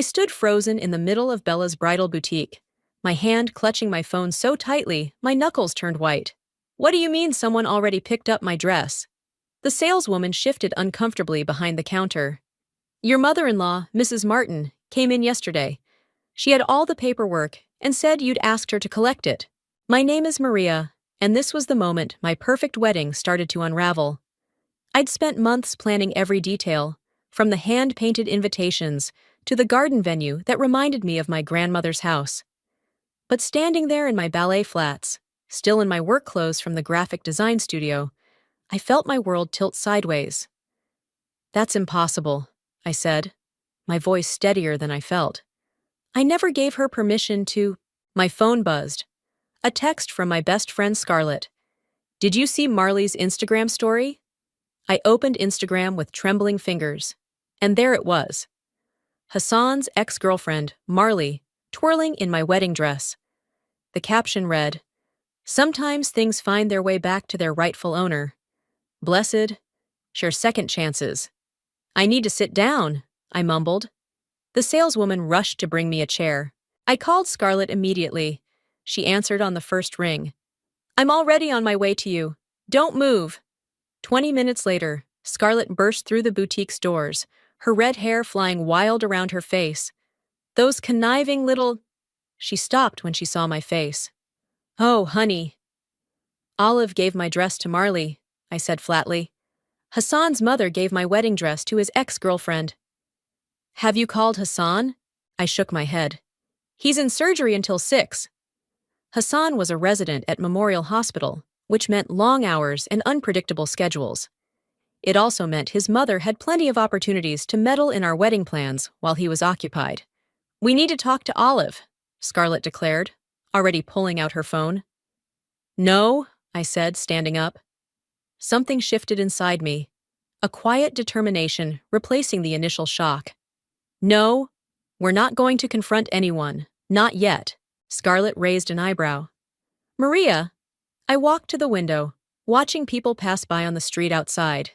I stood frozen in the middle of Bella's bridal boutique, my hand clutching my phone so tightly my knuckles turned white. What do you mean someone already picked up my dress? The saleswoman shifted uncomfortably behind the counter. Your mother-in-law, Mrs. Martin, came in yesterday. She had all the paperwork and said you'd asked her to collect it. My name is Maria, and this was the moment my perfect wedding started to unravel. I'd spent months planning every detail, from the hand-painted invitations to the garden venue that reminded me of my grandmother's house. But standing there in my ballet flats, still in my work clothes from the graphic design studio, I felt my world tilt sideways. That's impossible, I said, my voice steadier than I felt. I never gave her permission to. My phone buzzed. A text from my best friend Scarlett. Did you see Marley's Instagram story? I opened Instagram with trembling fingers, and there it was. Hassan's ex-girlfriend, Marley, twirling in my wedding dress. The caption read, "Sometimes things find their way back to their rightful owner. Blessed, share second chances." I need to sit down, I mumbled. The saleswoman rushed to bring me a chair. I called Scarlett immediately. She answered on the first ring. I'm already on my way to you. Don't move. 20 minutes later, Scarlett burst through the boutique's doors, her red hair flying wild around her face. Those conniving little... She stopped when she saw my face. Oh, honey. Olive gave my dress to Marley, I said flatly. Hassan's mother gave my wedding dress to his ex-girlfriend. Have you called Hassan? I shook my head. He's in surgery until 6. Hassan was a resident at Memorial Hospital, which meant long hours and unpredictable schedules. It also meant his mother had plenty of opportunities to meddle in our wedding plans while he was occupied. We need to talk to Olive, Scarlett declared, already pulling out her phone. No, I said, standing up. Something shifted inside me, a quiet determination replacing the initial shock. No, we're not going to confront anyone, not yet. Scarlett raised an eyebrow. Maria, I walked to the window, watching people pass by on the street outside.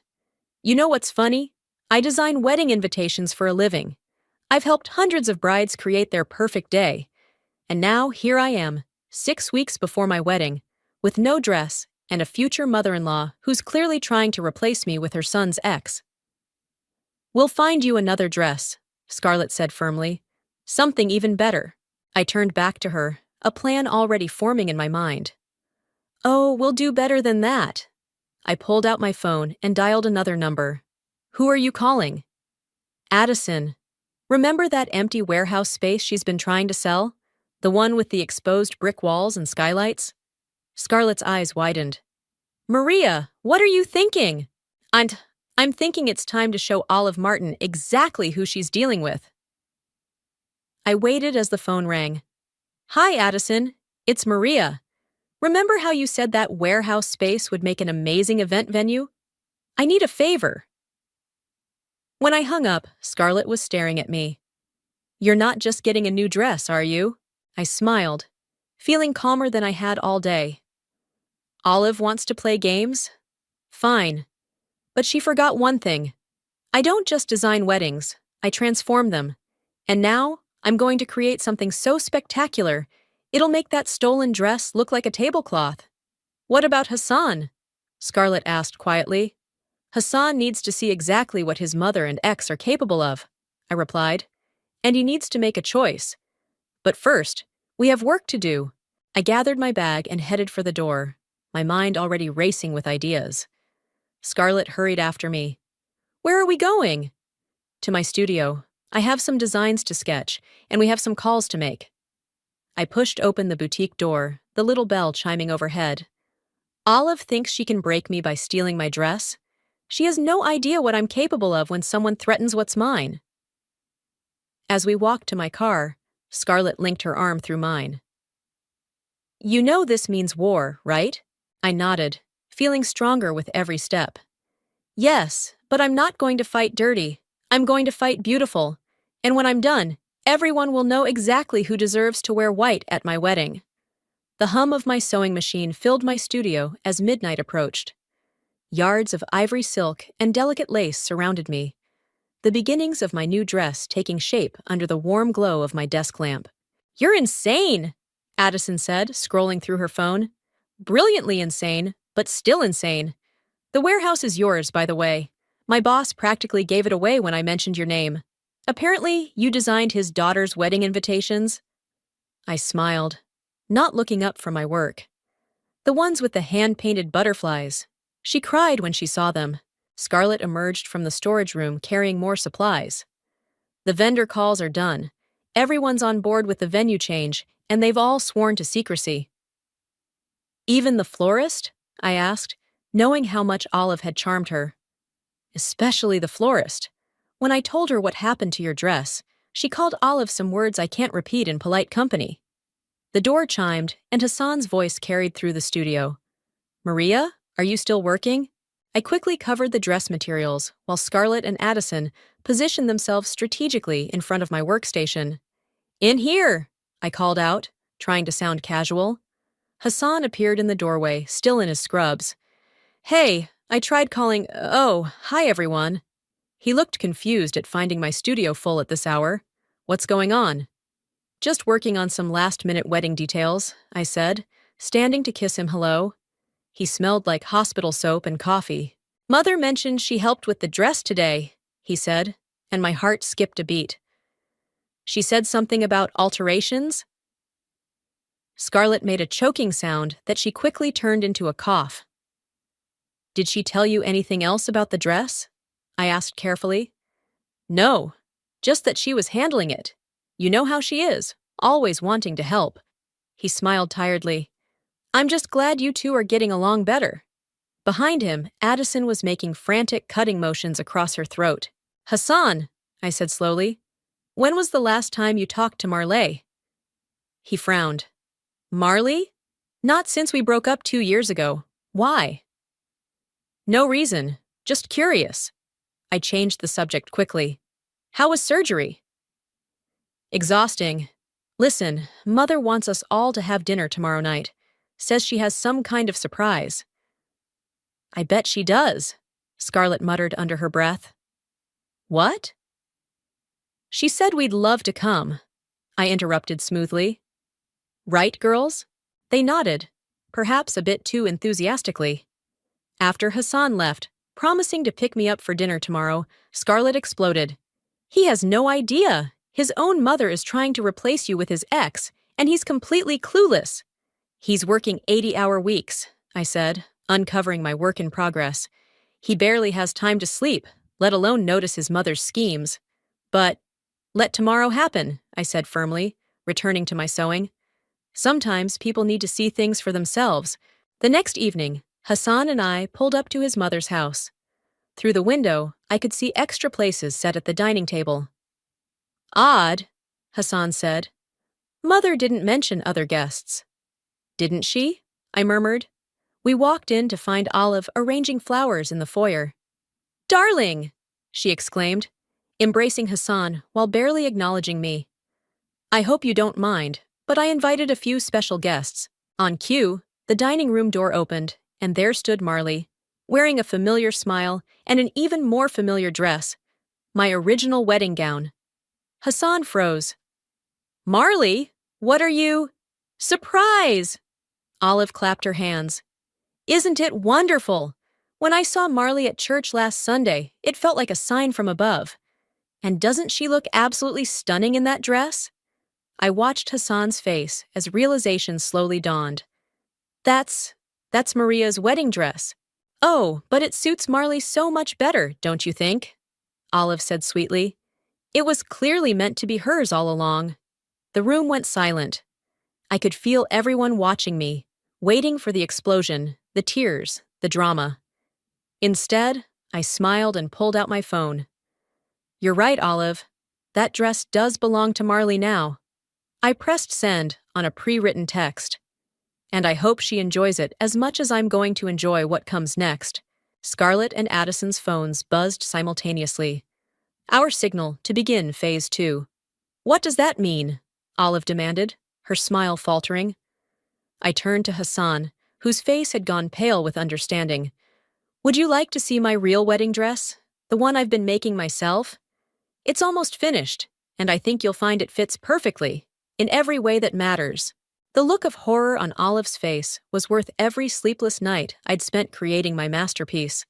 You know what's funny? I design wedding invitations for a living. I've helped hundreds of brides create their perfect day. And now here I am, 6 weeks before my wedding, with no dress and a future mother-in-law who's clearly trying to replace me with her son's ex. We'll find you another dress, Scarlett said firmly. Something even better. I turned back to her, a plan already forming in my mind. Oh, we'll do better than that. I pulled out my phone and dialed another number. Who are you calling? Addison. Remember that empty warehouse space she's been trying to sell? The one with the exposed brick walls and skylights? Scarlett's eyes widened. Maria, what are you thinking? I'm thinking it's time to show Olive Martin exactly who she's dealing with. I waited as the phone rang. Hi, Addison. It's Maria. Remember how you said that warehouse space would make an amazing event venue? I need a favor. When I hung up, Scarlett was staring at me. You're not just getting a new dress, are you? I smiled, feeling calmer than I had all day. Olive wants to play games? Fine. But she forgot one thing. I don't just design weddings, I transform them. And now, I'm going to create something so spectacular, it'll make that stolen dress look like a tablecloth. What about Hassan? Scarlett asked quietly. Hassan needs to see exactly what his mother and ex are capable of, I replied. And he needs to make a choice. But first, we have work to do. I gathered my bag and headed for the door, my mind already racing with ideas. Scarlett hurried after me. Where are we going? To my studio. I have some designs to sketch, and we have some calls to make. I pushed open the boutique door, the little bell chiming overhead. Olive thinks she can break me by stealing my dress. She has no idea what I'm capable of when someone threatens what's mine. As we walked to my car, Scarlett linked her arm through mine. You know this means war, right? I nodded, feeling stronger with every step. Yes, but I'm not going to fight dirty. I'm going to fight beautiful. And when I'm done, everyone will know exactly who deserves to wear white at my wedding. The hum of my sewing machine filled my studio as midnight approached. Yards of ivory silk and delicate lace surrounded me. the beginnings of my new dress taking shape under the warm glow of my desk lamp. "You're insane," Addison said, scrolling through her phone. "Brilliantly insane, but still insane. The warehouse is yours, by the way. My boss practically gave it away when I mentioned your name. Apparently, you designed his daughter's wedding invitations." I smiled, not looking up from my work. "The ones with the hand-painted butterflies." She cried when she saw them. Scarlett emerged from the storage room carrying more supplies. "The vendor calls are done. Everyone's on board with the venue change, and they've all sworn to secrecy." "Even the florist?" I asked, knowing how much Olive had charmed her. "Especially the florist. When I told her what happened to your dress, she called Olive some words I can't repeat in polite company." The door chimed, and Hassan's voice carried through the studio. "Maria, are you still working?" I quickly covered the dress materials, while Scarlett and Addison positioned themselves strategically in front of my workstation. "In here!" I called out, trying to sound casual. Hassan appeared in the doorway, still in his scrubs. "Hey, I tried calling. Oh, hi everyone." He looked confused at finding my studio full at this hour. "What's going on?" "Just working on some last-minute wedding details," I said, standing to kiss him hello. He smelled like hospital soap and coffee. "Mother mentioned she helped with the dress today," he said, and my heart skipped a beat. "She said something about alterations?" Scarlett made a choking sound that she quickly turned into a cough. "Did she tell you anything else about the dress?" I asked carefully. "No, just that she was handling it. You know how she is, always wanting to help." He smiled tiredly. "I'm just glad you two are getting along better." Behind him, Addison was making frantic cutting motions across her throat. "Hassan," I said slowly, "when was the last time you talked to Marley?" He frowned. "Marley? Not since we broke up 2 years ago. Why?" "No reason. Just curious." I changed the subject quickly. "How was surgery?" "Exhausting. Listen, Mother wants us all to have dinner tomorrow night. Says she has some kind of surprise." "I bet she does," Scarlett muttered under her breath. "What?" "She said we'd love to come," I interrupted smoothly. "Right, girls?" They nodded, perhaps a bit too enthusiastically. After Hassan left, promising to pick me up for dinner tomorrow, Scarlett exploded. "He has no idea. His own mother is trying to replace you with his ex, and he's completely clueless." "He's working 80-hour weeks," I said, uncovering my work in progress. "He barely has time to sleep, let alone notice his mother's schemes." "But let tomorrow happen," I said firmly, returning to my sewing. Sometimes people need to see things for themselves. The next evening, Hassan and I pulled up to his mother's house. Through the window, I could see extra places set at the dining table. "Odd," Hassan said. "Mother didn't mention other guests." "Didn't she?" I murmured. We walked in to find Olive arranging flowers in the foyer. "Darling!" she exclaimed, embracing Hassan while barely acknowledging me. "I hope you don't mind, but I invited a few special guests." On cue, the dining room door opened, and there stood Marley, wearing a familiar smile and an even more familiar dress, my original wedding gown. Hassan froze. "Marley, what are you—" "Surprise!" Olive clapped her hands. "Isn't it wonderful? When I saw Marley at church last Sunday, it felt like a sign from above. And doesn't she look absolutely stunning in that dress?" I watched Hassan's face as realization slowly dawned. That's Maria's wedding dress." "Oh, but it suits Marley so much better, don't you think?" Olive said sweetly. "It was clearly meant to be hers all along." The room went silent. I could feel everyone watching me, waiting for the explosion, the tears, the drama. Instead, I smiled and pulled out my phone. "You're right, Olive. That dress does belong to Marley now." I pressed send on a pre-written text. "And I hope she enjoys it as much as I'm going to enjoy what comes next." Scarlett and Addison's phones buzzed simultaneously. Our signal to begin phase 2. "What does that mean?" Olive demanded, her smile faltering. I turned to Hassan, whose face had gone pale with understanding. "Would you like to see my real wedding dress? The one I've been making myself?" It's almost finished, and I think you'll find it fits perfectly, in every way that matters. The look of horror on Olive's face was worth every sleepless night I'd spent creating my masterpiece.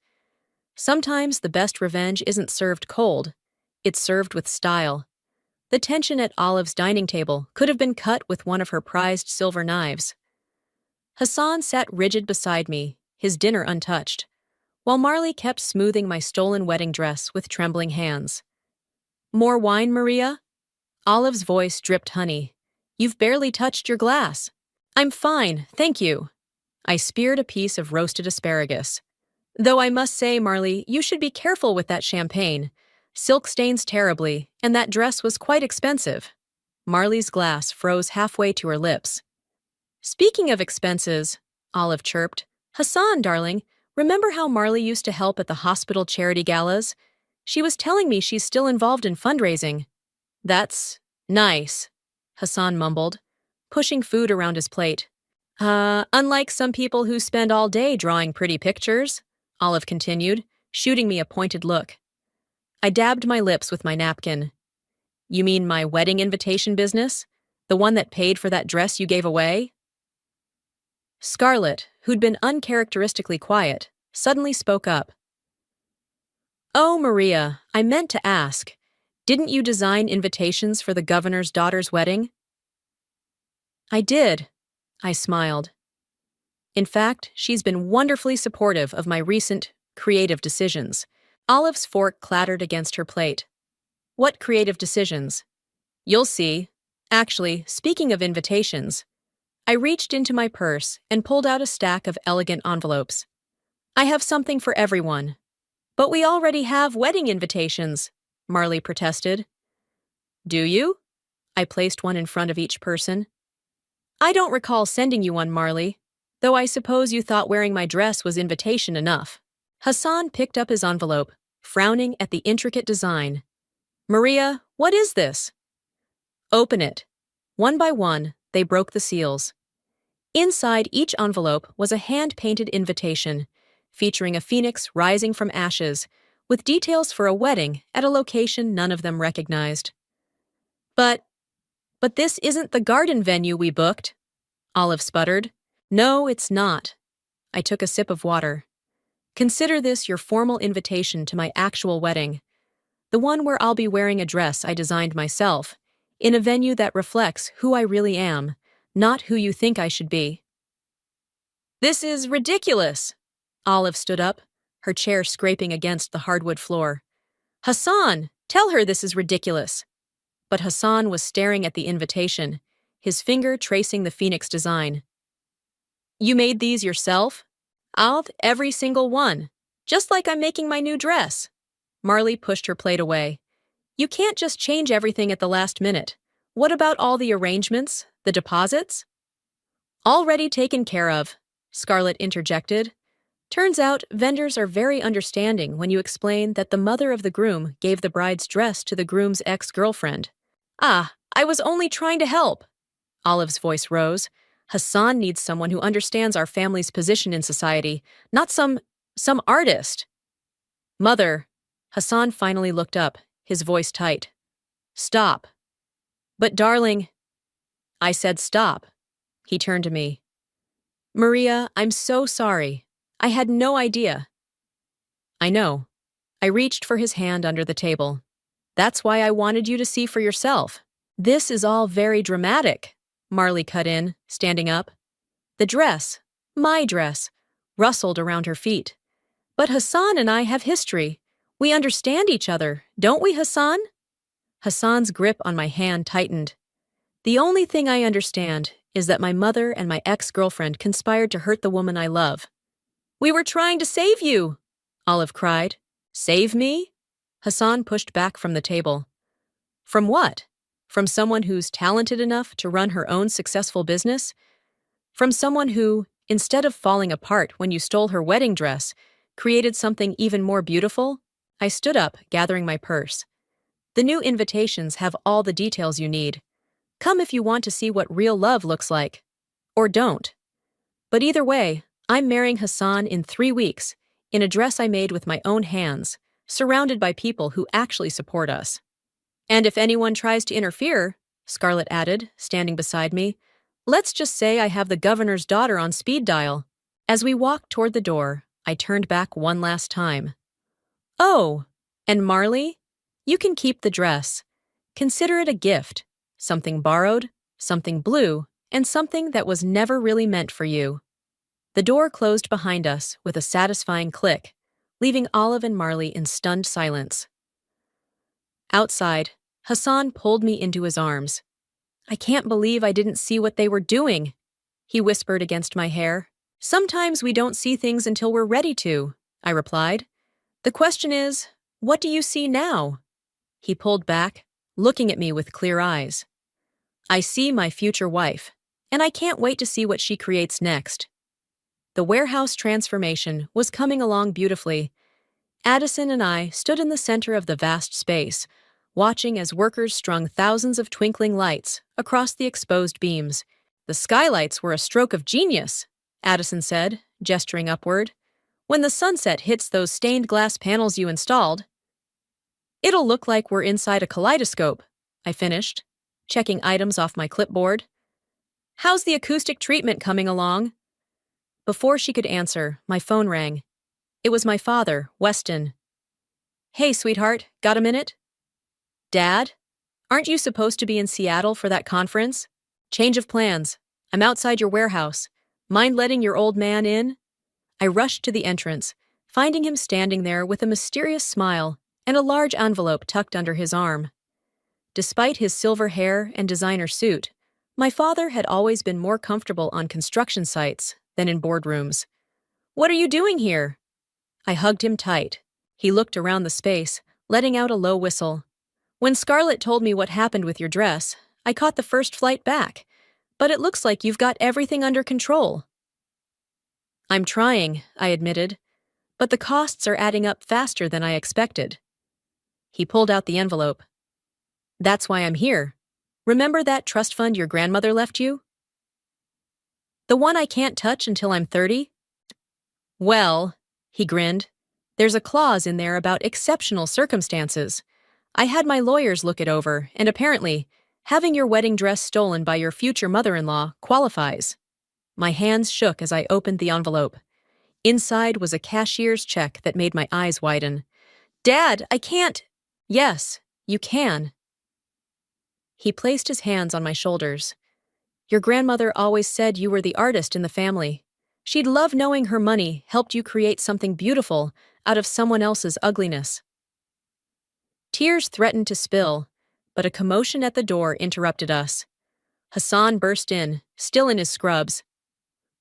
Sometimes the best revenge isn't served cold, it's served with style. The tension at Olive's dining table could have been cut with one of her prized silver knives. Hassan sat rigid beside me, his dinner untouched, while Marley kept smoothing my stolen wedding dress with trembling hands. More wine, Maria? Olive's voice dripped honey. You've barely touched your glass. I'm fine, thank you. I speared a piece of roasted asparagus. Though I must say, Marley, you should be careful with that champagne. Silk stains terribly, and that dress was quite expensive. Marley's glass froze halfway to her lips. Speaking of expenses, Olive chirped, Hassan, darling, remember how Marley used to help at the hospital charity galas? She was telling me she's still involved in fundraising. That's nice, Hassan mumbled, pushing food around his plate. Unlike some people who spend all day drawing pretty pictures, Olive continued, shooting me a pointed look. I dabbed my lips with my napkin. You mean my wedding invitation business? The one that paid for that dress you gave away? Scarlett, who'd been uncharacteristically quiet, suddenly spoke up. Oh, Maria, I meant to ask. Didn't you design invitations for the governor's daughter's wedding? I did, I smiled. In fact, she's been wonderfully supportive of my recent creative decisions. Olive's fork clattered against her plate. What creative decisions? You'll see. Actually, speaking of invitations, I reached into my purse and pulled out a stack of elegant envelopes. I have something for everyone. But we already have wedding invitations, Marley protested. Do you? I placed one in front of each person. I don't recall sending you one, Marley, though I suppose you thought wearing my dress was invitation enough. Hassan picked up his envelope, frowning at the intricate design. Maria, what is this? Open it. One by one, they broke the seals. Inside each envelope was a hand-painted invitation, featuring a phoenix rising from ashes, with details for a wedding at a location none of them recognized. But this isn't the garden venue we booked, Olive sputtered. No, it's not. I took a sip of water. Consider this your formal invitation to my actual wedding, the one where I'll be wearing a dress I designed myself, in a venue that reflects who I really am, not who you think I should be. This is ridiculous. Olive stood up, her chair scraping against the hardwood floor. Hassan, tell her this is ridiculous. But Hassan was staring at the invitation, his finger tracing the phoenix design. You made these yourself? Every single one, just like I'm making my new dress. Marley pushed her plate away. You can't just change everything at the last minute. What about all the arrangements, the deposits? Already taken care of, Scarlett interjected. Turns out vendors are very understanding when you explain that the mother of the groom gave the bride's dress to the groom's ex-girlfriend. I was only trying to help. Olive's voice rose. Hassan needs someone who understands our family's position in society, not some artist. Mother, Hassan finally looked up, his voice tight. Stop. But darling, I said stop. He turned to me. Maria, I'm so sorry. I had no idea. I know. I reached for his hand under the table. That's why I wanted you to see for yourself. This is all very dramatic, Marley cut in, standing up. The dress, my dress, rustled around her feet. But Hassan and I have history. We understand each other, don't we, Hassan? Hassan's grip on my hand tightened. The only thing I understand is that my mother and my ex-girlfriend conspired to hurt the woman I love. We were trying to save you, Olive cried. Save me? Hassan pushed back from the table. From what? From someone who's talented enough to run her own successful business? From someone who, instead of falling apart when you stole her wedding dress, created something even more beautiful? I stood up, gathering my purse. The new invitations have all the details you need. Come if you want to see what real love looks like. Or don't. But either way, I'm marrying Hassan in 3 weeks, in a dress I made with my own hands, surrounded by people who actually support us. And if anyone tries to interfere, Scarlett added, standing beside me, let's just say I have the governor's daughter on speed dial. As we walked toward the door, I turned back one last time. Oh, and Marley? You can keep the dress. Consider it a gift. Something borrowed, something blue, and something that was never really meant for you. The door closed behind us with a satisfying click, leaving Olive and Marley in stunned silence. Outside, Hassan pulled me into his arms. I can't believe I didn't see what they were doing, he whispered against my hair. Sometimes we don't see things until we're ready to, I replied. The question is, what do you see now? He pulled back, looking at me with clear eyes. I see my future wife, and I can't wait to see what she creates next. The warehouse transformation was coming along beautifully. Addison and I stood in the center of the vast space, watching as workers strung thousands of twinkling lights across the exposed beams. The skylights were a stroke of genius, Addison said, gesturing upward. When the sunset hits those stained glass panels you installed, it'll look like we're inside a kaleidoscope, I finished, checking items off my clipboard. How's the acoustic treatment coming along? Before she could answer, my phone rang. It was my father, Weston. Hey, sweetheart, got a minute? Dad? Aren't you supposed to be in Seattle for that conference? Change of plans. I'm outside your warehouse. Mind letting your old man in? I rushed to the entrance, finding him standing there with a mysterious smile and a large envelope tucked under his arm. Despite his silver hair and designer suit, my father had always been more comfortable on construction sites than in boardrooms. What are you doing here? I hugged him tight. He looked around the space, letting out a low whistle. When Scarlett told me what happened with your dress, I caught the first flight back, but it looks like you've got everything under control. I'm trying, I admitted, but the costs are adding up faster than I expected. He pulled out the envelope. That's why I'm here. Remember that trust fund your grandmother left you? The one I can't touch until I'm 30? Well, he grinned, there's a clause in there about exceptional circumstances. I had my lawyers look it over, and apparently, having your wedding dress stolen by your future mother-in-law qualifies. My hands shook as I opened the envelope. Inside was a cashier's check that made my eyes widen. Dad, I can't. Yes, you can. He placed his hands on my shoulders. Your grandmother always said you were the artist in the family. She'd love knowing her money helped you create something beautiful out of someone else's ugliness. Tears threatened to spill, but a commotion at the door interrupted us. Hassan burst in, still in his scrubs.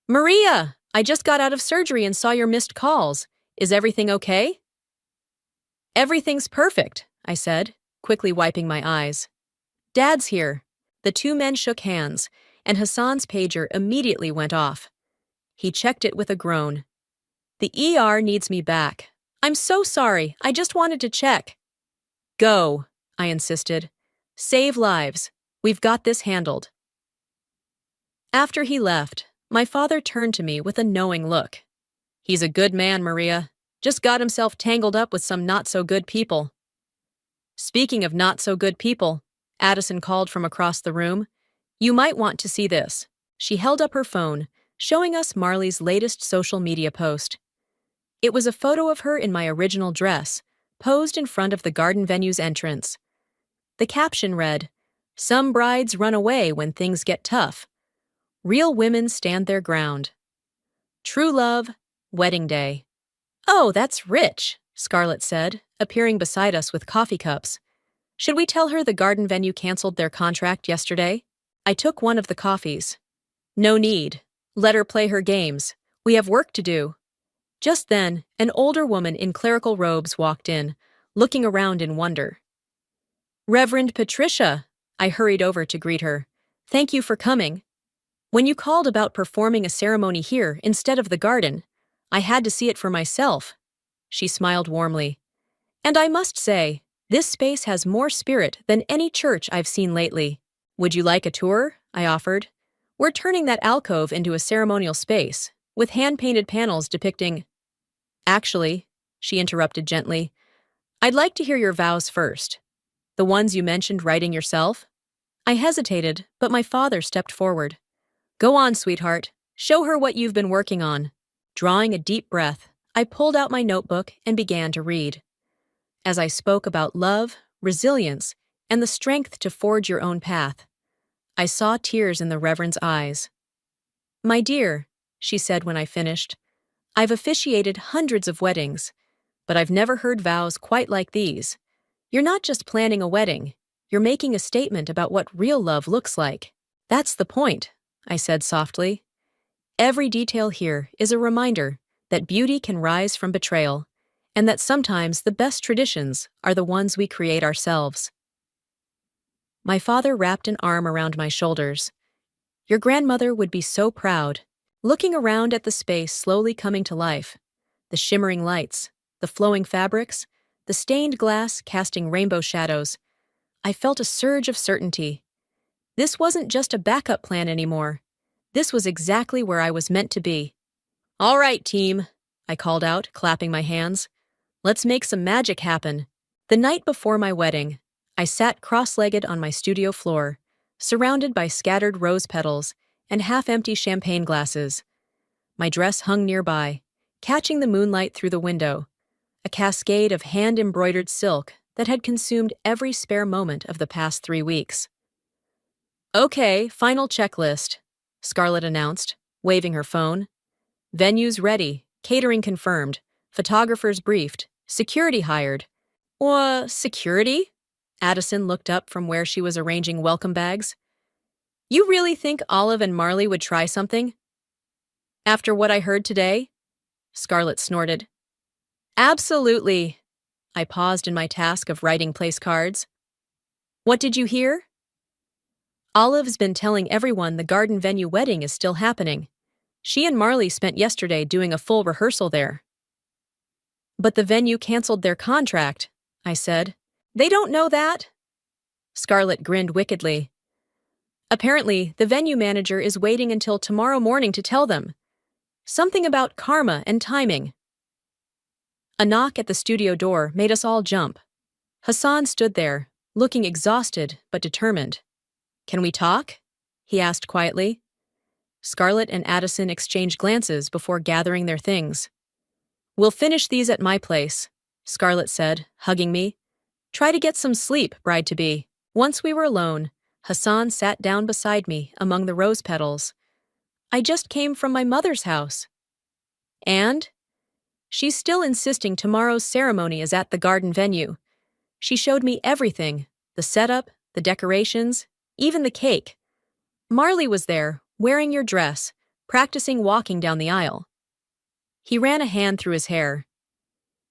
Maria, I just got out of surgery and saw your missed calls. Is everything okay? Everything's perfect, I said, quickly wiping my eyes. Dad's here. The two men shook hands, and Hassan's pager immediately went off. He checked it with a groan. The ER needs me back. I'm so sorry, I just wanted to check. Go, I insisted. Save lives. We've got this handled. After he left, my father turned to me with a knowing look. He's a good man, Maria. Just got himself tangled up with some not-so-good people. Speaking of not-so-good people, Addison called from across the room. You might want to see this. She held up her phone, showing us Marley's latest social media post. It was a photo of her in my original dress, posed in front of the garden venue's entrance. The caption read, Some brides run away when things get tough. Real women stand their ground. True love, wedding day. Oh, that's rich, Scarlett said, appearing beside us with coffee cups. Should we tell her the garden venue canceled their contract yesterday? I took one of the coffees. No need. Let her play her games. We have work to do. Just then, an older woman in clerical robes walked in, looking around in wonder. Reverend Patricia, I hurried over to greet her. Thank you for coming. When you called about performing a ceremony here instead of the garden, I had to see it for myself. She smiled warmly. And I must say, this space has more spirit than any church I've seen lately. Would you like a tour? I offered. We're turning that alcove into a ceremonial space, with hand-painted panels depicting... Actually, she interrupted gently, I'd like to hear your vows first. The ones you mentioned writing yourself? I hesitated, but my father stepped forward. Go on, sweetheart. Show her what you've been working on. Drawing a deep breath, I pulled out my notebook and began to read. As I spoke about love, resilience, and the strength to forge your own path, I saw tears in the Reverend's eyes. My dear, she said when I finished, I've officiated hundreds of weddings, but I've never heard vows quite like these. You're not just planning a wedding, you're making a statement about what real love looks like. That's the point, I said softly. Every detail here is a reminder that beauty can rise from betrayal, and that sometimes the best traditions are the ones we create ourselves. My father wrapped an arm around my shoulders. Your grandmother would be so proud. Looking around at the space slowly coming to life, the shimmering lights, the flowing fabrics, the stained glass casting rainbow shadows, I felt a surge of certainty. This wasn't just a backup plan anymore. This was exactly where I was meant to be. All right, team, I called out, clapping my hands. Let's make some magic happen. The night before my wedding, I sat cross-legged on my studio floor, surrounded by scattered rose petals and half-empty champagne glasses. My dress hung nearby, catching the moonlight through the window, a cascade of hand-embroidered silk that had consumed every spare moment of the past 3 weeks. Okay, final checklist, Scarlett announced, waving her phone. Venues ready, catering confirmed, photographers briefed, security hired. Security? Addison looked up from where she was arranging welcome bags. You really think Olive and Marley would try something? After what I heard today? Scarlett snorted. Absolutely. I paused in my task of writing place cards. What did you hear? Olive's been telling everyone the garden venue wedding is still happening. She and Marley spent yesterday doing a full rehearsal there. But the venue canceled their contract, I said. They don't know that? Scarlett grinned wickedly. Apparently, the venue manager is waiting until tomorrow morning to tell them. Something about karma and timing. A knock at the studio door made us all jump. Hassan stood there, looking exhausted but determined. Can we talk? He asked quietly. Scarlett and Addison exchanged glances before gathering their things. We'll finish these at my place, Scarlett said, hugging me. Try to get some sleep, bride-to-be. Once we were alone, Hassan sat down beside me among the rose petals. I just came from my mother's house. And? She's still insisting tomorrow's ceremony is at the garden venue. She showed me everything, the setup, the decorations, even the cake. Marley was there, wearing your dress, practicing walking down the aisle. He ran a hand through his hair.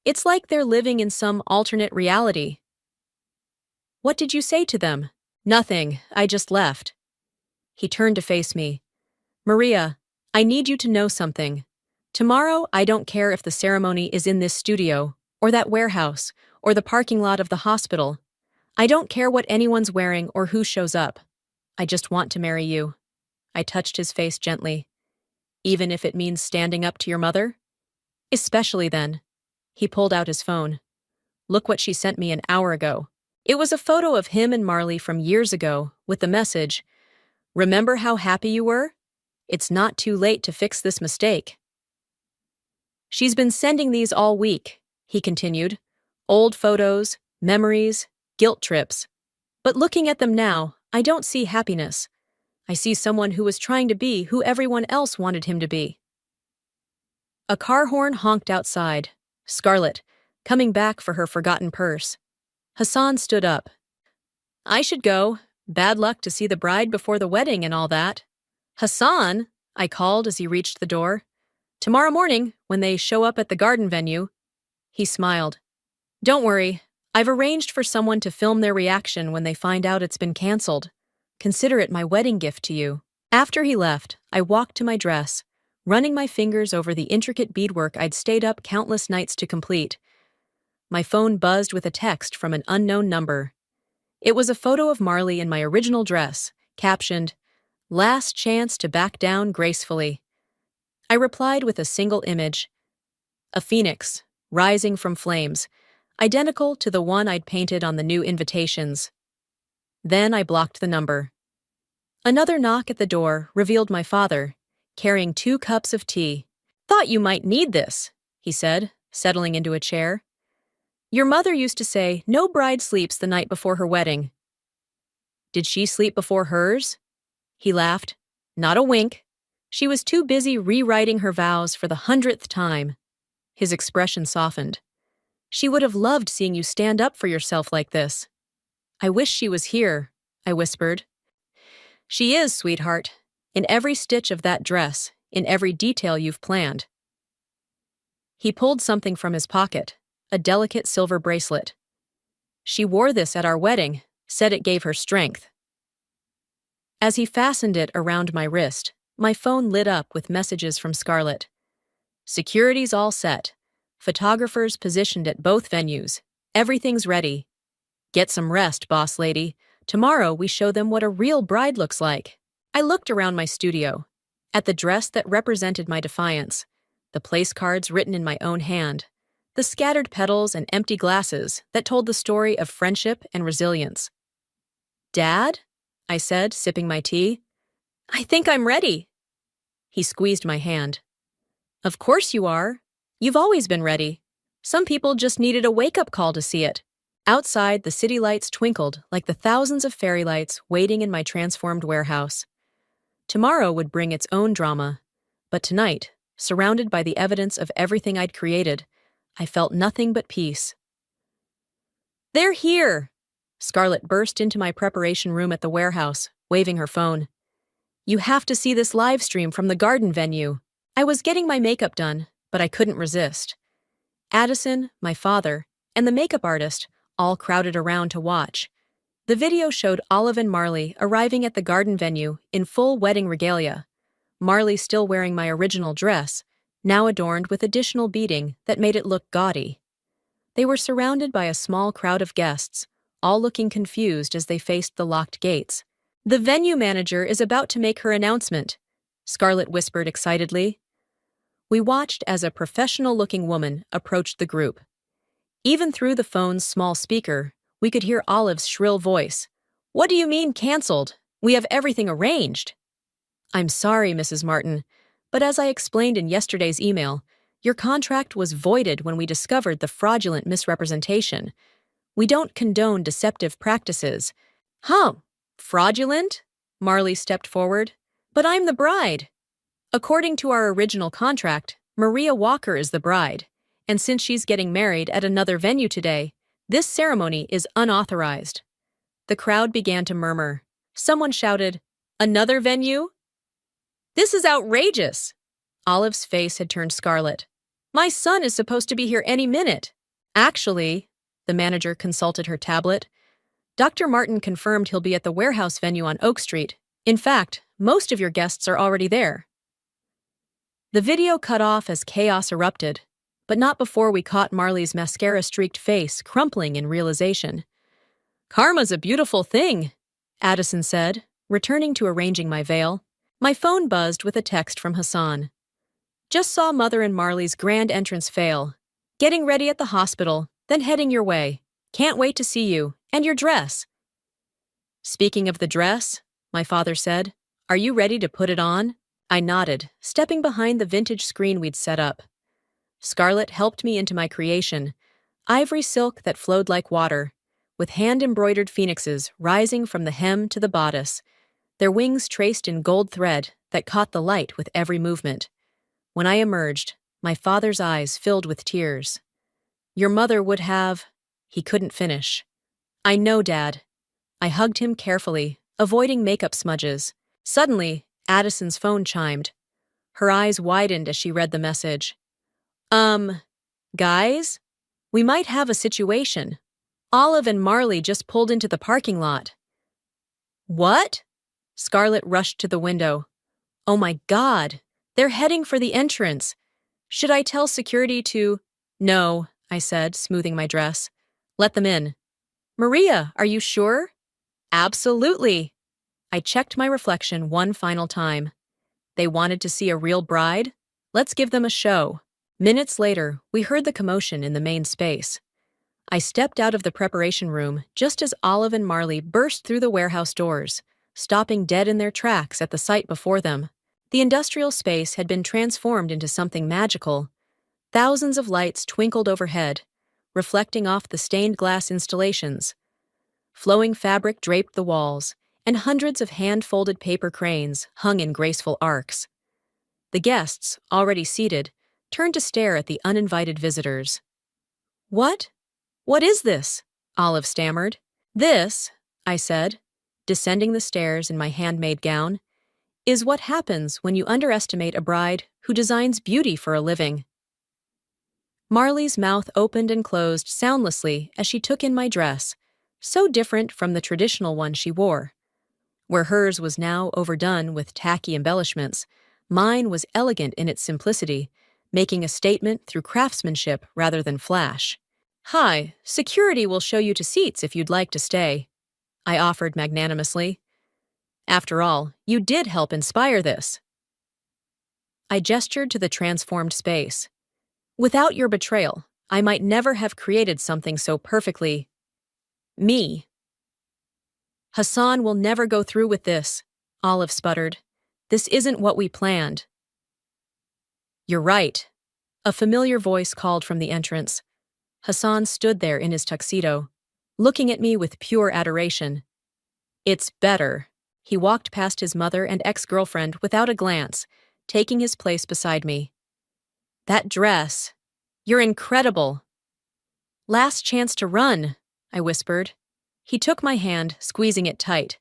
It's like they're living in some alternate reality. What did you say to them? Nothing, I just left. He turned to face me. Maria, I need you to know something. Tomorrow, I don't care if the ceremony is in this studio, or that warehouse, or the parking lot of the hospital. I don't care what anyone's wearing or who shows up. I just want to marry you. I touched his face gently. Even if it means standing up to your mother? Especially then. He pulled out his phone. Look what she sent me an hour ago. It was a photo of him and Marley from years ago, with the message, Remember how happy you were? It's not too late to fix this mistake. She's been sending these all week, he continued. Old photos, memories, guilt trips. But looking at them now, I don't see happiness. I see someone who was trying to be who everyone else wanted him to be. A car horn honked outside. Scarlett, coming back for her forgotten purse. Hassan stood up. I should go. Bad luck to see the bride before the wedding and all that. Hassan, I called as he reached the door. Tomorrow morning, when they show up at the garden venue. He smiled. Don't worry. I've arranged for someone to film their reaction when they find out it's been canceled. Consider it my wedding gift to you. After he left, I walked to my dress, running my fingers over the intricate beadwork I'd stayed up countless nights to complete. My phone buzzed with a text from an unknown number. It was a photo of Marley in my original dress, captioned, Last chance to back down gracefully. I replied with a single image. A phoenix, rising from flames, identical to the one I'd painted on the new invitations. Then I blocked the number. Another knock at the door revealed my father, carrying 2 cups of tea. "Thought you might need this," he said, settling into a chair. "Your mother used to say no bride sleeps the night before her wedding." "Did she sleep before hers?" He laughed. "Not a wink. She was too busy rewriting her vows for the 100th time." His expression softened. "She would have loved seeing you stand up for yourself like this." "I wish she was here," I whispered. "She is, sweetheart. In every stitch of that dress, in every detail you've planned." He pulled something from his pocket, a delicate silver bracelet. "She wore this at our wedding, said it gave her strength." As he fastened it around my wrist, my phone lit up with messages from Scarlett. "Security's all set. Photographers positioned at both venues. Everything's ready. Get some rest, boss lady. Tomorrow we show them what a real bride looks like." I looked around my studio, at the dress that represented my defiance, the place cards written in my own hand, the scattered petals and empty glasses that told the story of friendship and resilience. "Dad?" I said, sipping my tea. "I think I'm ready." He squeezed my hand. "Of course you are. You've always been ready. Some people just needed a wake-up call to see it." Outside, the city lights twinkled like the thousands of fairy lights waiting in my transformed warehouse. Tomorrow would bring its own drama, but tonight, surrounded by the evidence of everything I'd created, I felt nothing but peace. "They're here!" Scarlett burst into my preparation room at the warehouse, waving her phone. "You have to see this live stream from the garden venue." I was getting my makeup done, but I couldn't resist. Addison, my father, and the makeup artist all crowded around to watch. The video showed Olive and Marley arriving at the garden venue in full wedding regalia, Marley still wearing my original dress, now adorned with additional beading that made it look gaudy. They were surrounded by a small crowd of guests, all looking confused as they faced the locked gates. "The venue manager is about to make her announcement," Scarlett whispered excitedly. We watched as a professional-looking woman approached the group. Even through the phone's small speaker, we could hear Olive's shrill voice. "What do you mean canceled? We have everything arranged." "I'm sorry, Mrs. Martin, but as I explained in yesterday's email, your contract was voided when we discovered the fraudulent misrepresentation. We don't condone deceptive practices." "Huh? Fraudulent?" Marley stepped forward. "But I'm the bride." "According to our original contract, Maria Walker is the bride, and since she's getting married at another venue today, this ceremony is unauthorized." The crowd began to murmur. Someone shouted, "Another venue?" "This is outrageous!" Olive's face had turned scarlet. "My son is supposed to be here any minute." "Actually," the manager consulted her tablet, "Dr. Martin confirmed he'll be at the warehouse venue on Oak Street. In fact, most of your guests are already there." The video cut off as chaos erupted, but not before we caught Marley's mascara-streaked face crumpling in realization. "Karma's a beautiful thing," Addison said, returning to arranging my veil. My phone buzzed with a text from Hassan. "Just saw Mother and Marley's grand entrance fail. Getting ready at the hospital, then heading your way. Can't wait to see you, and your dress." "Speaking of the dress," my father said, "are you ready to put it on?" I nodded, stepping behind the vintage screen we'd set up. Scarlett helped me into my creation, ivory silk that flowed like water, with hand-embroidered phoenixes rising from the hem to the bodice, their wings traced in gold thread that caught the light with every movement. When I emerged, my father's eyes filled with tears. "Your mother would have—" He couldn't finish. "I know, Dad." I hugged him carefully, avoiding makeup smudges. Suddenly, Addison's phone chimed. Her eyes widened as she read the message. Guys? We might have a situation. Olive and Marley just pulled into the parking lot." "What?" Scarlett rushed to the window. "Oh my God! They're heading for the entrance. Should I tell security to—" "No," I said, smoothing my dress. "Let them in." "Maria, are you sure?" "Absolutely." I checked my reflection one final time. They wanted to see a real bride? Let's give them a show. Minutes later, we heard the commotion in the main space. I stepped out of the preparation room just as Olive and Marley burst through the warehouse doors, stopping dead in their tracks at the sight before them. The industrial space had been transformed into something magical. Thousands of lights twinkled overhead, reflecting off the stained glass installations. Flowing fabric draped the walls, and hundreds of hand-folded paper cranes hung in graceful arcs. The guests, already seated, turned to stare at the uninvited visitors. "What? What is this?" Olive stammered. "This," I said, descending the stairs in my handmade gown, "is what happens when you underestimate a bride who designs beauty for a living." Marley's mouth opened and closed soundlessly as she took in my dress, so different from the traditional one she wore. Where hers was now overdone with tacky embellishments, mine was elegant in its simplicity, making a statement through craftsmanship rather than flash. "Hi, security will show you to seats if you'd like to stay," I offered magnanimously. "After all, you did help inspire this." I gestured to the transformed space. "Without your betrayal, I might never have created something so perfectly me." "Hassan will never go through with this," Olive sputtered. "This isn't what we planned." "You're right," a familiar voice called from the entrance. Hassan stood there in his tuxedo, looking at me with pure adoration. "It's better." He walked past his mother and ex-girlfriend without a glance, taking his place beside me. "That dress. You're incredible." "Last chance to run," I whispered. He took my hand, squeezing it tight.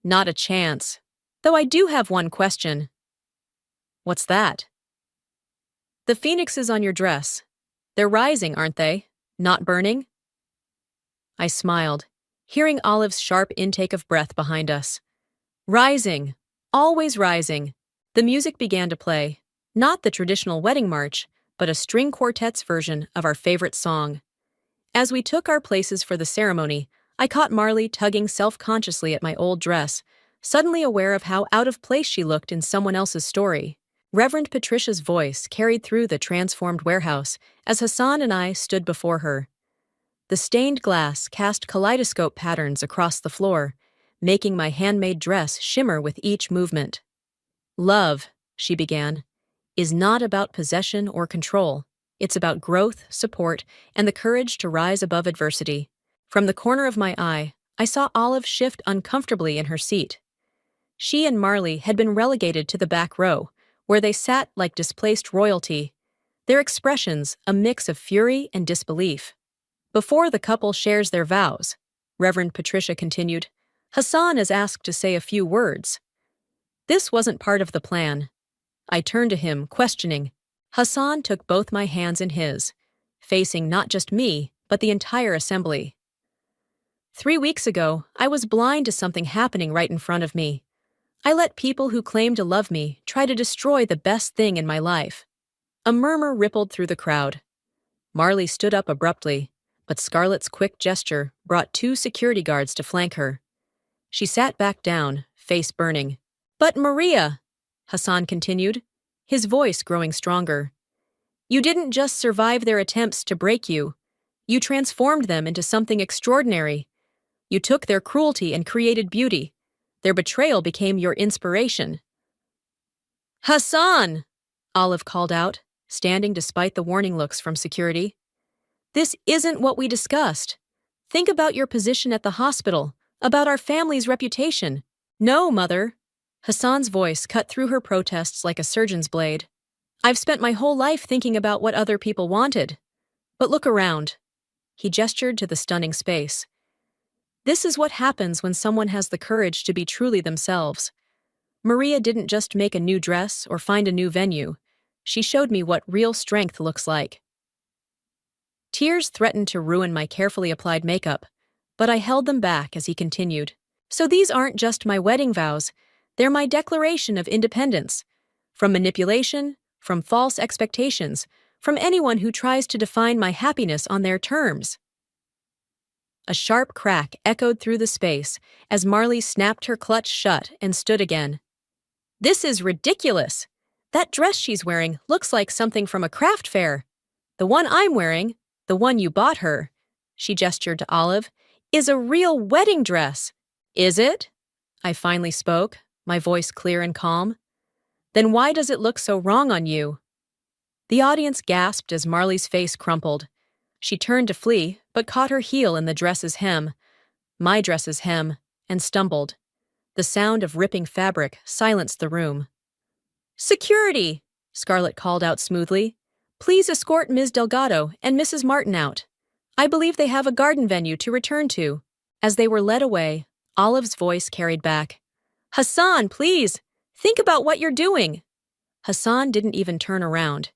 "Not a chance. Though I do have one question." "What's that?" "The phoenixes on your dress. They're rising, aren't they? Not burning?" I smiled, hearing Olive's sharp intake of breath behind us. "Rising. Always rising." The music began to play, not the traditional wedding march, but a string quartet's version of our favorite song. As we took our places for the ceremony, I caught Marley tugging self-consciously at my old dress, suddenly aware of how out of place she looked in someone else's story. Reverend Patricia's voice carried through the transformed warehouse as Hassan and I stood before her. The stained glass cast kaleidoscope patterns across the floor, making my handmade dress shimmer with each movement. "Love," she began, "is not about possession or control. It's about growth, support, and the courage to rise above adversity." From the corner of my eye, I saw Olive shift uncomfortably in her seat. She and Marley had been relegated to the back row, where they sat like displaced royalty, their expressions a mix of fury and disbelief. "Before the couple shares their vows," Reverend Patricia continued, "Hassan is asked to say a few words." This wasn't part of the plan. I turned to him, questioning. Hassan took both my hands in his, facing not just me, but the entire assembly. 3 weeks ago, I was blind to something happening right in front of me. I let people who claimed to love me try to destroy the best thing in my life. A murmur rippled through the crowd. Marley stood up abruptly, but Scarlett's quick gesture brought 2 security guards to flank her. She sat back down, face burning. "But Maria," Hassan continued, his voice growing stronger, "you didn't just survive their attempts to break you. You transformed them into something extraordinary. You took their cruelty and created beauty. Their betrayal became your inspiration." "Hassan!" Olive called out, standing despite the warning looks from security. "This isn't what we discussed. Think about your position at the hospital, about our family's reputation." "No, Mother." Hassan's voice cut through her protests like a surgeon's blade. "I've spent my whole life thinking about what other people wanted. But look around." He gestured to the stunning space. "This is what happens when someone has the courage to be truly themselves." Maria didn't just make a new dress or find a new venue. She showed me what real strength looks like. Tears threatened to ruin my carefully applied makeup, but I held them back as he continued. "So these aren't just my wedding vows, they're my declaration of independence. From manipulation, from false expectations, from anyone who tries to define my happiness on their terms." A sharp crack echoed through the space as Marley snapped her clutch shut and stood again. "This is ridiculous. That dress she's wearing looks like something from a craft fair. The one I'm wearing, the one you bought her, she gestured to Olive, is a real wedding dress. Is it? I finally spoke, my voice clear and calm. Then why does it look so wrong on you? The audience gasped as Marley's face crumpled. She turned to flee, but caught her heel in the dress's hem, my dress's hem, and stumbled. The sound of ripping fabric silenced the room. Security! Scarlett called out smoothly. Please escort Ms. Delgado and Mrs. Martin out. I believe they have a garden venue to return to. As they were led away, Olive's voice carried back. Hassan, please! Think about what you're doing! Hassan didn't even turn around.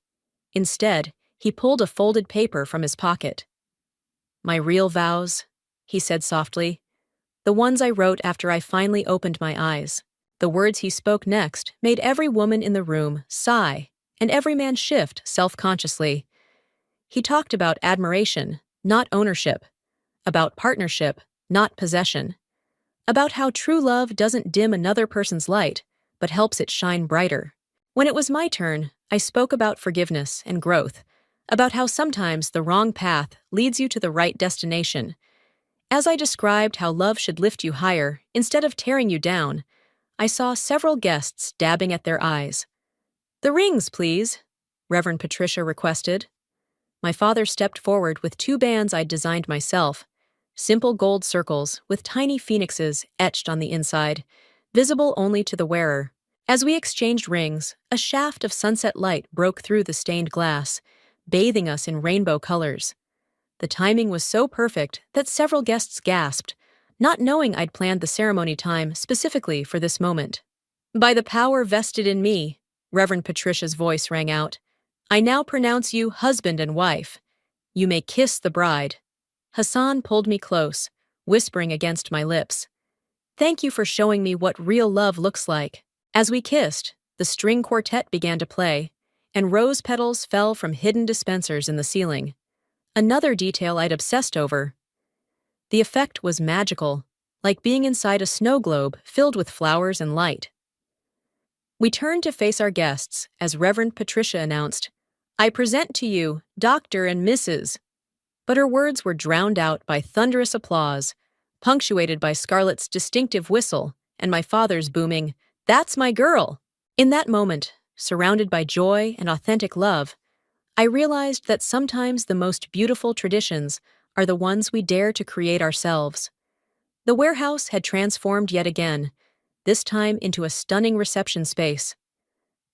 Instead, he pulled a folded paper from his pocket. My real vows, he said softly. The ones I wrote after I finally opened my eyes. The words he spoke next made every woman in the room sigh, and every man shift self-consciously. He talked about admiration, not ownership. About partnership, not possession. About how true love doesn't dim another person's light, but helps it shine brighter. When it was my turn, I spoke about forgiveness and growth, about how sometimes the wrong path leads you to the right destination. As I described how love should lift you higher instead of tearing you down, I saw several guests dabbing at their eyes. The rings, please, Reverend Patricia requested. My father stepped forward with 2 bands I'd designed myself, simple gold circles with tiny phoenixes etched on the inside, visible only to the wearer. As we exchanged rings, a shaft of sunset light broke through the stained glass, bathing us in rainbow colors. The timing was so perfect that several guests gasped, not knowing I'd planned the ceremony time specifically for this moment. By the power vested in me, Reverend Patricia's voice rang out, I now pronounce you husband and wife. You may kiss the bride. Hassan pulled me close, whispering against my lips. Thank you for showing me what real love looks like. As we kissed, the string quartet began to play, and rose petals fell from hidden dispensers in the ceiling. Another detail I'd obsessed over. The effect was magical, like being inside a snow globe filled with flowers and light. We turned to face our guests as Reverend Patricia announced, I present to you Dr. and Mrs. But her words were drowned out by thunderous applause, punctuated by Scarlett's distinctive whistle and my father's booming, That's my girl! In that moment, surrounded by joy and authentic love, I realized that sometimes the most beautiful traditions are the ones we dare to create ourselves. The warehouse had transformed yet again, this time into a stunning reception space.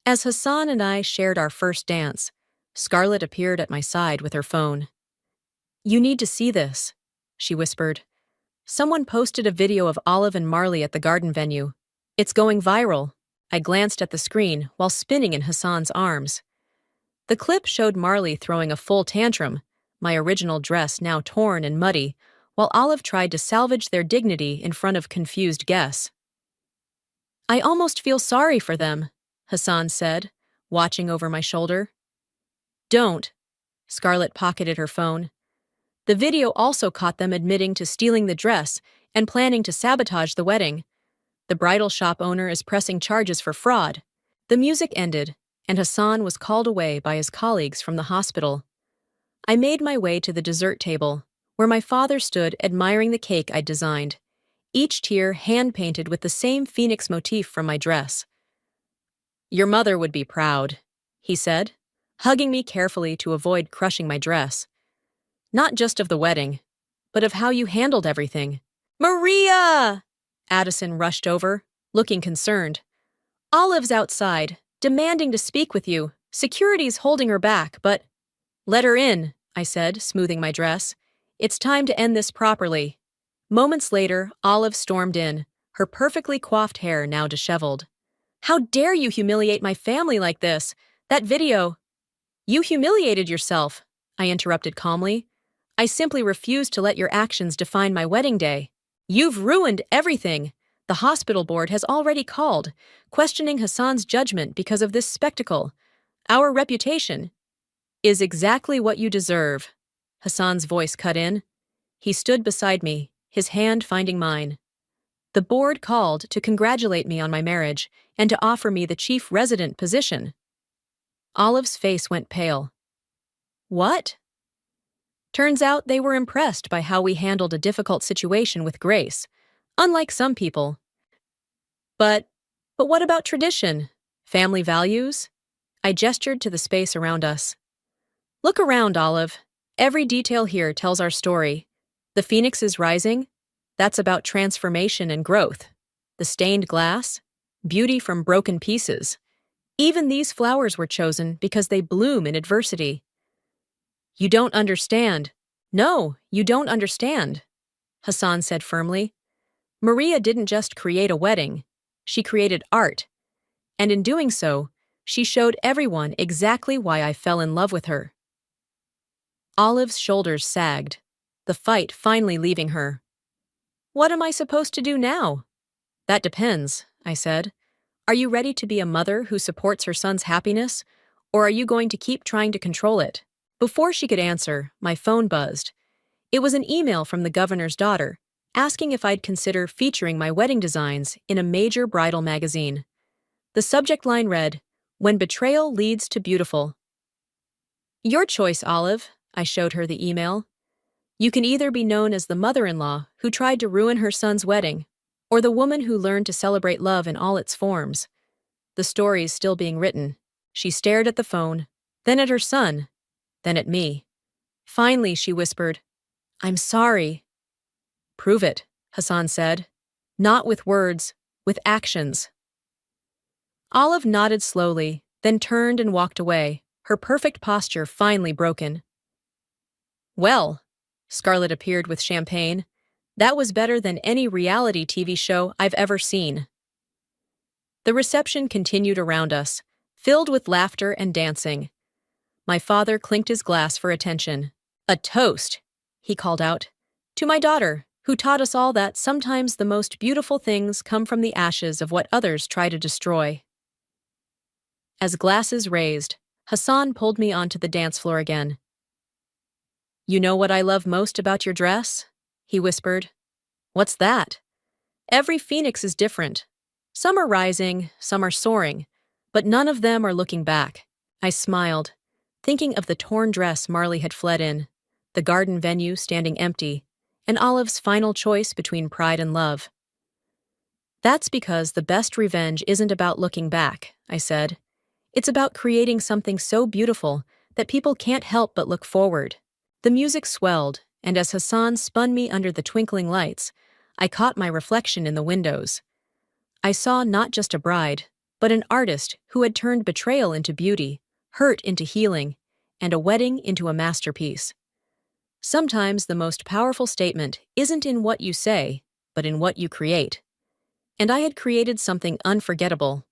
As Hassan and I shared our first dance, Scarlett appeared at my side with her phone. You need to see this, she whispered. Someone posted a video of Olive and Marley at the garden venue. It's going viral. I glanced at the screen while spinning in Hassan's arms. The clip showed Marley throwing a full tantrum, my original dress now torn and muddy, while Olive tried to salvage their dignity in front of confused guests. I almost feel sorry for them, Hassan said, watching over my shoulder. Don't. Scarlett pocketed her phone. The video also caught them admitting to stealing the dress and planning to sabotage the wedding. The bridal shop owner is pressing charges for fraud. The music ended, and Hassan was called away by his colleagues from the hospital. I made my way to the dessert table, where my father stood admiring the cake I'd designed, each tier hand-painted with the same phoenix motif from my dress. Your mother would be proud, he said, hugging me carefully to avoid crushing my dress. Not just of the wedding, but of how you handled everything. Maria! Addison rushed over, looking concerned. Olive's outside, demanding to speak with you. Security's holding her back, but... Let her in, I said, smoothing my dress. It's time to end this properly. Moments later, Olive stormed in, her perfectly coiffed hair now disheveled. How dare you humiliate my family like this? That video... You humiliated yourself, I interrupted calmly. I simply refuse to let your actions define my wedding day. You've ruined everything. The hospital board has already called, questioning Hassan's judgment because of this spectacle. Our reputation is exactly what you deserve. Hassan's voice cut in. He stood beside me, his hand finding mine. The board called to congratulate me on my marriage and to offer me the chief resident position. Olive's face went pale. What? Turns out they were impressed by how we handled a difficult situation with grace, unlike some people. But, but what about tradition? Family values? I gestured to the space around us. Look around, Olive. Every detail here tells our story. The phoenix is rising. That's about transformation and growth. The stained glass? Beauty from broken pieces. Even these flowers were chosen because they bloom in adversity. You don't understand. No, you don't understand, Hassan said firmly. Maria didn't just create a wedding. She created art. And in doing so, she showed everyone exactly why I fell in love with her. Olive's shoulders sagged, the fight finally leaving her. What am I supposed to do now? That depends, I said. Are you ready to be a mother who supports her son's happiness, or are you going to keep trying to control it? Before she could answer, my phone buzzed. It was an email from the governor's daughter, asking if I'd consider featuring my wedding designs in a major bridal magazine. The subject line read, "When betrayal leads to beautiful." Your choice, Olive, I showed her the email. You can either be known as the mother-in-law who tried to ruin her son's wedding, or the woman who learned to celebrate love in all its forms. The story's still being written. She stared at the phone, then at her son, then at me. Finally, she whispered, I'm sorry. Prove it, Hassan said. Not with words, with actions. Olive nodded slowly, then turned and walked away, her perfect posture finally broken. Well, Scarlett appeared with champagne. That was better than any reality TV show I've ever seen. The reception continued around us, filled with laughter and dancing. My father clinked his glass for attention. A toast, he called out, to my daughter, who taught us all that sometimes the most beautiful things come from the ashes of what others try to destroy. As glasses raised, Hassan pulled me onto the dance floor again. You know what I love most about your dress? He whispered. What's that? Every phoenix is different. Some are rising, some are soaring, but none of them are looking back. I smiled, thinking of the torn dress Marley had fled in, the garden venue standing empty, and Olive's final choice between pride and love. That's because the best revenge isn't about looking back, I said. It's about creating something so beautiful that people can't help but look forward. The music swelled, and as Hassan spun me under the twinkling lights, I caught my reflection in the windows. I saw not just a bride, but an artist who had turned betrayal into beauty, hurt into healing, and a wedding into a masterpiece. Sometimes the most powerful statement isn't in what you say, but in what you create. And I had created something unforgettable.